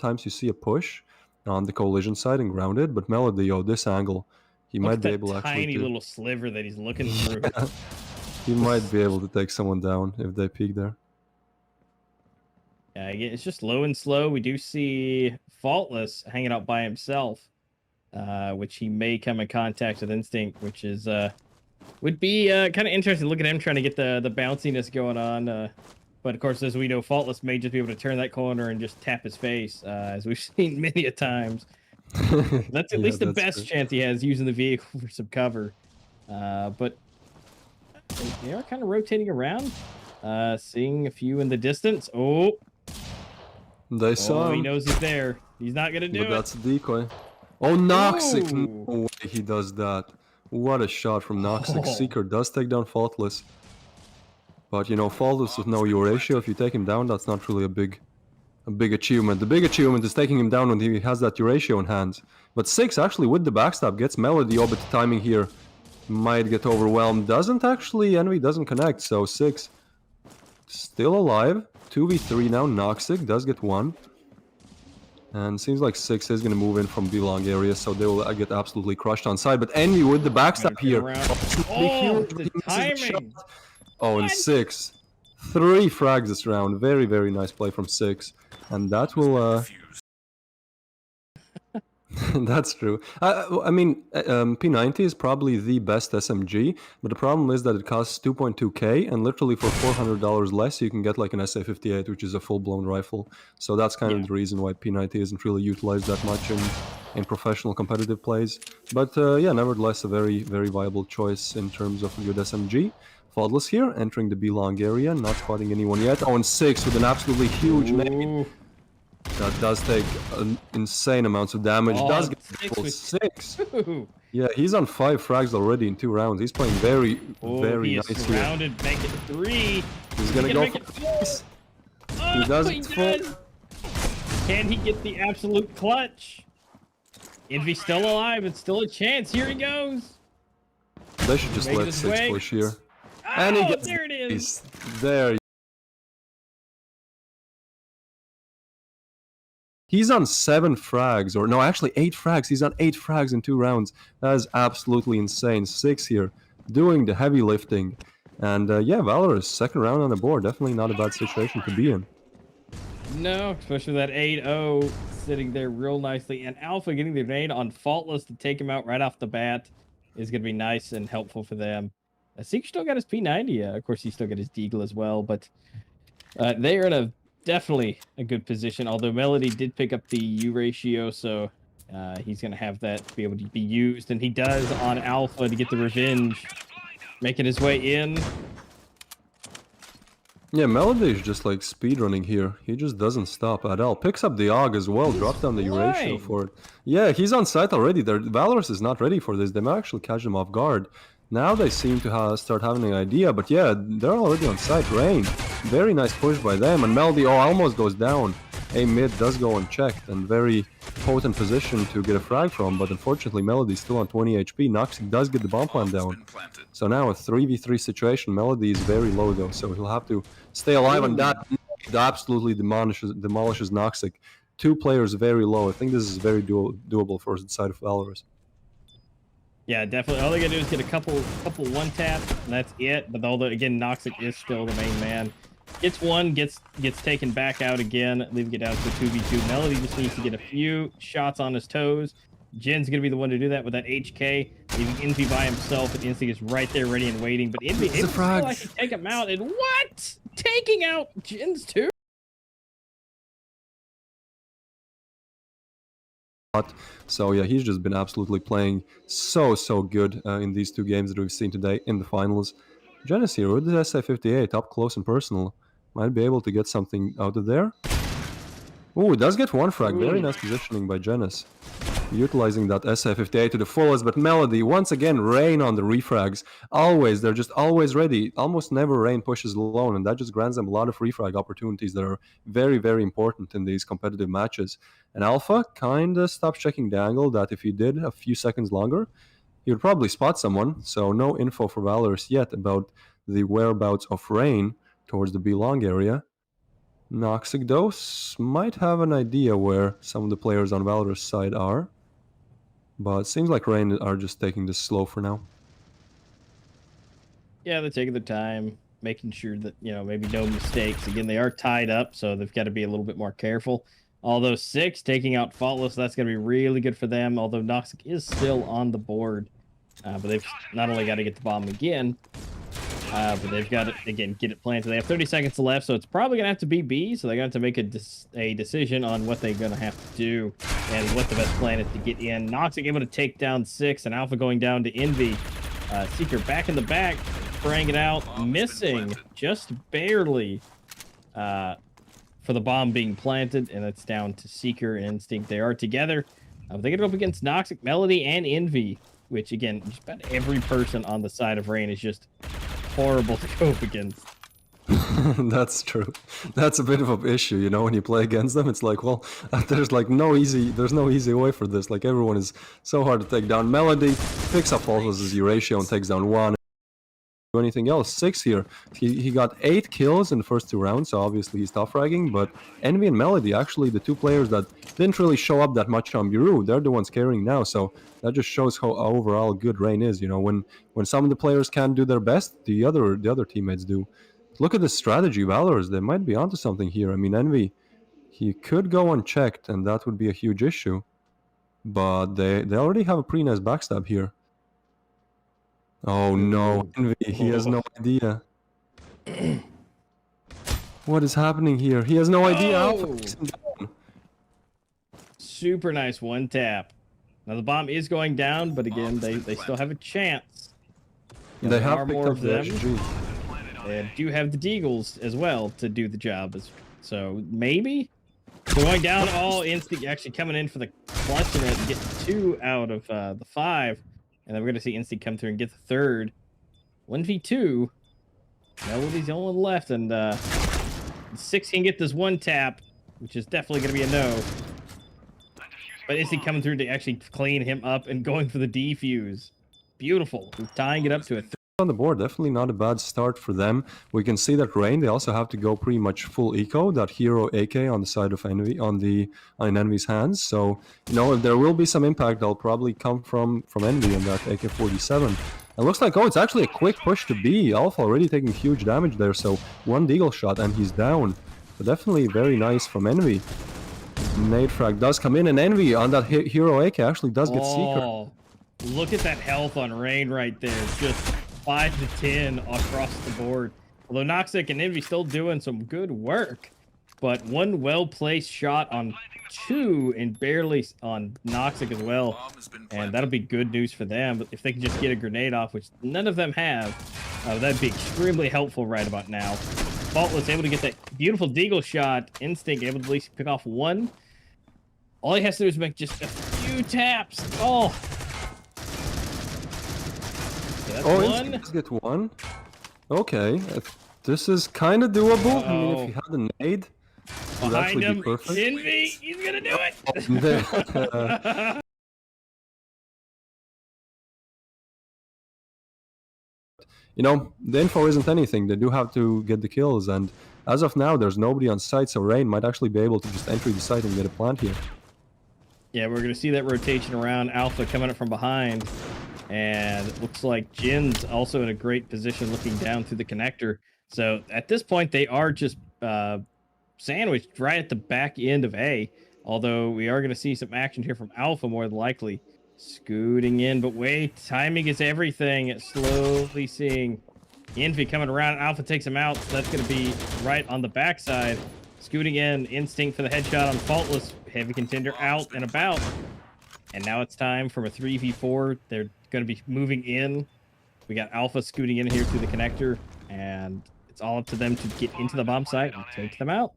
times you see a push on the collision side and grounded, but Melody, this angle, he Look might at be that able actually tiny to... little sliver that he's looking through. Yeah, he might be able to take someone down if they peek there. Yeah, it's just low and slow. We do see Faultless hanging out by himself, which he may come in contact with Instinct, which is would be kind of interesting. Look at him trying to get the bounciness going on. But of course, as we know, Faultless may just be able to turn that corner and just tap his face, as we've seen many a times. That's at least the best true. chance he has using the vehicle for some cover. But they are kind of rotating around, seeing a few in the distance. Oh, They saw him. He knows he's there. He's not gonna do But it. that's a decoy. Oh, Noxic! Ooh. No way he does that. What a shot from Noxic. Oh. Seeker does take down Faultless. But, Faultless with no U ratio, if you take him down, that's not really a big achievement. The big achievement is taking him down when he has that U ratio in hand. But 6, actually, with the backstab, gets Melody. But the timing here might get overwhelmed. Doesn't actually, Envy doesn't connect, so 6 still alive. 2v3 now. Noxic does get 1. And seems like 6 is going to move in from B-long area, so they will get absolutely crushed on side. But Envy with the backstab here. Oh, the timing! Oh, and 6. 3 frags this round. Very, very nice play from 6. And that will... That's true. I mean, P90 is probably the best SMG, but the problem is that it costs 2.2k, and literally for $400 less, you can get like an SA58, which is a full-blown rifle. So that's kind of the reason why P90 isn't really utilized that much in professional competitive plays. But yeah, nevertheless, a very, very viable choice in terms of a good SMG. Faultless here, entering the B-long area, not spotting anyone yet. Oh, and 6 with an absolutely huge nade. That does take insane amounts of damage. Does get full 6. Yeah, he's on 5 frags already in 2 rounds. He's playing very, very nice here. Surrounded, make it 3. He's gonna go for this. He does it full. Can he get the absolute clutch? Envy's still alive. It's still a chance. Here he goes. They should just let 6 push here. And he gets there it is. There. He's on 7 frags, or no, actually 8 frags. He's on 8 frags in 2 rounds. That is absolutely insane. 6 here, doing the heavy lifting. And yeah, Valorous, second round on the board. Definitely not a bad situation to be in. No, especially that 8-0 sitting there real nicely. And Alpha getting the grenade on Faultless to take him out right off the bat is going to be nice and helpful for them. Seeker still got his P90. Of course, he still got his Deagle as well. But they are in a definitely a good position, although Melody did pick up the U ratio, so he's going to have that to be able to be used, and he does on Alpha to get the revenge, making his way in. Yeah, Melody is just like speedrunning here. He just doesn't stop at all. Picks up the AUG as well, drops down the U ratio for it. Yeah, he's on site already. Valorous is not ready for this. They might actually catch him off guard. Now they seem to start having an idea, but yeah, they're already on site. Rain, very nice push by them, and Melody almost goes down. A mid does go unchecked, and very potent position to get a frag from, but unfortunately Melody's still on 20 HP. Noxic does get the bomb plant down. So now a 3v3 situation. Melody is very low though, so he'll have to stay alive, and that absolutely demolishes Noxic. 2 players very low. I think this is very doable for the side of Valorous. Yeah, definitely. All they gotta do is get a couple one tap, and that's it. But although again, Noxic is still the main man. Gets one, gets taken back out again, leaving it down to 2v2. Melody just needs to get a few shots on his toes. Jin's gonna be the one to do that with that HK, leaving Envy by himself, and Instinct is right there ready and waiting. But Envy still like to take him out, and what? Taking out Jin's too? So yeah, he's just been absolutely playing so good in these 2 games that we've seen today in the finals. Genis here with the SA58 up close and personal. Might be able to get something out of there. Oh, it does get 1 frag. Very nice positioning by Genis. Utilizing that SA58 to the fullest, but Melody, once again, Rain on the refrags. Always, they're just always ready. Almost never Rain pushes alone, and that just grants them a lot of refrag opportunities that are very, very important in these competitive matches. And Alpha kind of stops checking the angle that if he did a few seconds longer, he would probably spot someone. So no info for Valorous yet about the whereabouts of Rain towards the B-long area. Noxic though might have an idea where some of the players on Valorous side are. But it seems like Rain are just taking this slow for now. Yeah, they're taking their time, making sure that, maybe no mistakes. Again, they are tied up, so they've got to be a little bit more careful. Although 6 taking out Faultless, that's going to be really good for them. Although Noxic is still on the board. But they've not only got to get the bomb again, but they've got to, again, get it planted. They have 30 seconds left, so it's probably going to have to be B. So they're going to have to make a decision on what they're going to have to do and what the best plan is to get in. Noxic able to take down 6, and Alpha going down to Envy. Seeker back in the back, spraying it out, missing just barely for the bomb being planted, and it's down to Seeker and Instinct. They are together. They get up against Noxic, Melody, and Envy, which, again, just about every person on the side of Rain is just horrible to go up against. That's true. That's a bit of an issue, you know, when you play against them. It's like, well, there's no easy way for this. Like, everyone is so hard to take down. Melody picks up Faultless's ratio and takes down 1. Do anything else. 6 here. He got 8 kills in the first 2 rounds, so obviously he's tough fragging. But Envy and Melody, actually the 2 players that didn't really show up that much on Biru, they're the ones carrying now. So that just shows how overall good Rain is. You know, when some of the players can't do their best, the other teammates do. Look at the strategy, Valorous. They might be onto something here. I mean, Envy, he could go unchecked, and that would be a huge issue. But they already have a pretty nice backstab here. Oh no, Envy, he has no idea. What is happening here? He has no idea. Oh! Super nice one tap. Now the bomb is going down, but again, they still have a chance. They have more of them. They do have the Deagles as well to do the job. So maybe they're going down. All Instinct actually coming in for the clutch and get 2 out of the 5. And then we're going to see Instinct come through and get the 3rd. 1v2. Melody's the only one left. And 6 can get this one tap, which is definitely going to be a no. But Instinct coming through to actually clean him up and going for the defuse. Beautiful. Tying it up to a 3. On the board, definitely not a bad start for them. We can see that Rain, they also have to go pretty much full eco, that hero AK on the side of Envy, on Envy's hands. So, you know, if there will be some impact, that'll probably come from Envy on that AK-47. It looks like, oh, it's actually a quick push to B. Alpha already taking huge damage there, so 1 deagle shot and he's down. But definitely very nice from Envy. Nade frag does come in, and Envy on that hero AK actually does get Seeker. Look at that health on Rain right there. Just 5 to 10 across the board. Although Noxic and Envy still doing some good work, but 1 well-placed shot on 2 and barely on Noxic as well, and that'll be good news for them. But if they can just get a grenade off, which none of them have, that'd be extremely helpful right about now. Faultless able to get that beautiful deagle shot. Instinct able to at least pick off 1. All he has to do is make just a few taps. Oh. That's Instinct get 1. Okay, this is kind of doable. I mean, if he had a nade, would actually be perfect. Envy, he's gonna do it. You know, the info isn't anything. They do have to get the kills, and as of now, there's nobody on site, so Rain might actually be able to just enter the site and get a plant here. Yeah, we're gonna see that rotation around. Alpha coming up from behind. And it looks like Jin's also in a great position looking down through the connector. So at this point, they are just sandwiched right at the back end of A. Although we are going to see some action here from Alpha more than likely. Scooting in, but wait, timing is everything. Slowly seeing Envy coming around. Alpha takes him out. So that's going to be right on the backside. Scooting in, Instinct for the headshot on Faultless. Heavy contender out and about. And now it's time for a 3v4. They're going to be moving in. We got Alpha scooting in here through the connector, and it's all up to them to get into the bomb site and take them out.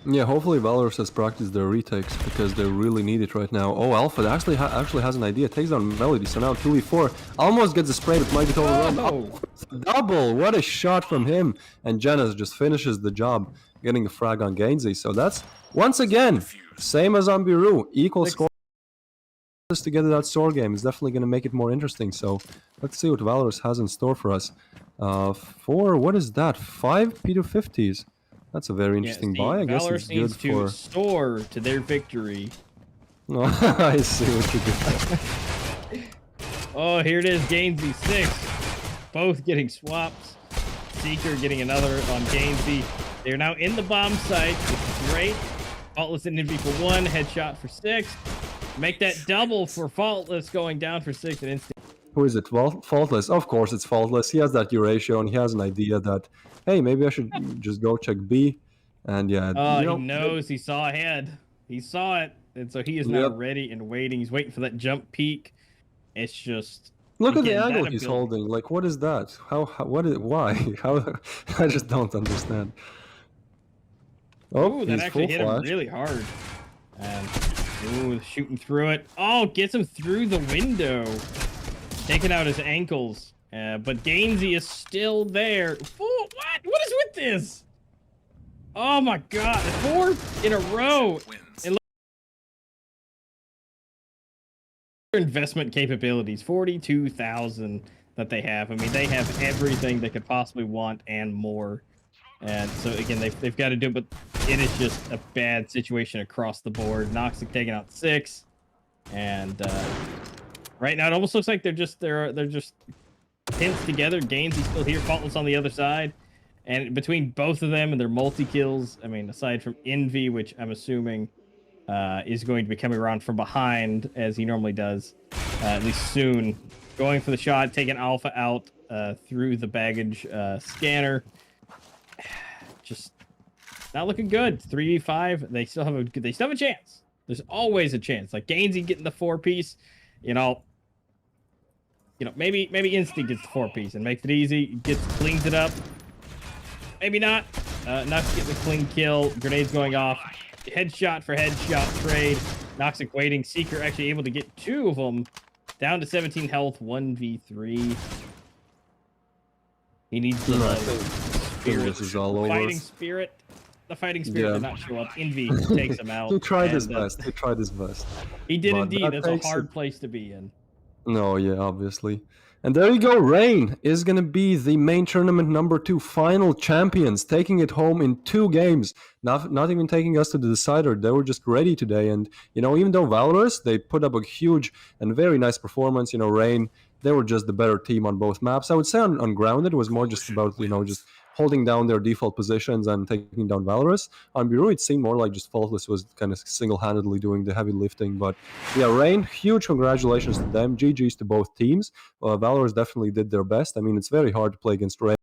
Yeah, hopefully Valorous has practiced their retakes, because they really need it right now. Oh, Alpha actually has an idea. Takes down Melody, so now 2v4. Almost gets a spray, but might get overrun. Oh, double! What a shot from him! And Janus just finishes the job, getting a frag on Gainsey. So that's, once again, same as on Biru. Equal score. To get that sword game is definitely going to make it more interesting. So let's see what Valorous has in store for us. For what is that? 5 P250s. That's a very interesting buy. I guess it's Valorous good needs to for... soar to their victory. No, I see what you did. Oh, here it is, Gainsey 6. Both getting swaps. Seeker getting another on Gainsey. They're now in the bomb site, which is great. Faultless in NV for 1, headshot for 6. Make that double for Faultless going down for 6 and instant. Who is it? Faultless. Of course it's Faultless. He has that ratio and he has an idea that, hey, maybe I should just go check B. And yeah, Oh, he knows. He saw ahead. He saw it. And so he is now ready and waiting. He's waiting for that jump peak. It's just... Look at the angle he's holding. Like, what is that? Why? How? I just don't understand. Oh, that actually hit him really hard. And, ooh, shooting through it. Oh, gets him through the window. Taking out his ankles. But Gainsey is still there. Oh, what? What is with this? Oh my god. 4 in a row. And look at their investment capabilities. 42,000 that they have. I mean, they have everything they could possibly want and more. And so again, they've got to do it, but it is just a bad situation across the board. nxte taking out 6. And right now it almost looks like they're just pinched together. Gainsey's still here, Faultless on the other side. And between both of them and their multi-kills, I mean, aside from Envy, which I'm assuming is going to be coming around from behind, as he normally does, at least soon. Going for the shot, taking Alpha out through the baggage scanner. Just not looking good. 3v5. They still have a chance. There's always a chance. Like Gainsey getting the 4-piece, maybe nxte gets the 4-piece and makes it easy. Cleans it up. Maybe not. nxte getting the clean kill. Grenades going off. Headshot for headshot trade. nxte waiting. Seeker actually able to get 2 of them. Down to 17 health. 1v3. He needs the spirit. This is all over. Fighting spirit. The fighting spirit did not show up. Envy takes him out. He tried his best. He tried his best. He did indeed. That's a hard place to be in. No, yeah, obviously. And there you go. Rain is going to be the main tournament #2 final champions, taking it home in 2 games. Not even taking us to the decider. They were just ready today. And, even though Valorous, they put up a huge and very nice performance, Rain, they were just the better team on both maps. I would say on Grounded, it was more just about, just holding down their default positions and taking down Valorous. On Biru, it seemed more like just Faultless was kind of single-handedly doing the heavy lifting. But yeah, Rain, huge congratulations to them. GG's to both teams. Valorous definitely did their best. I mean, it's very hard to play against Rain.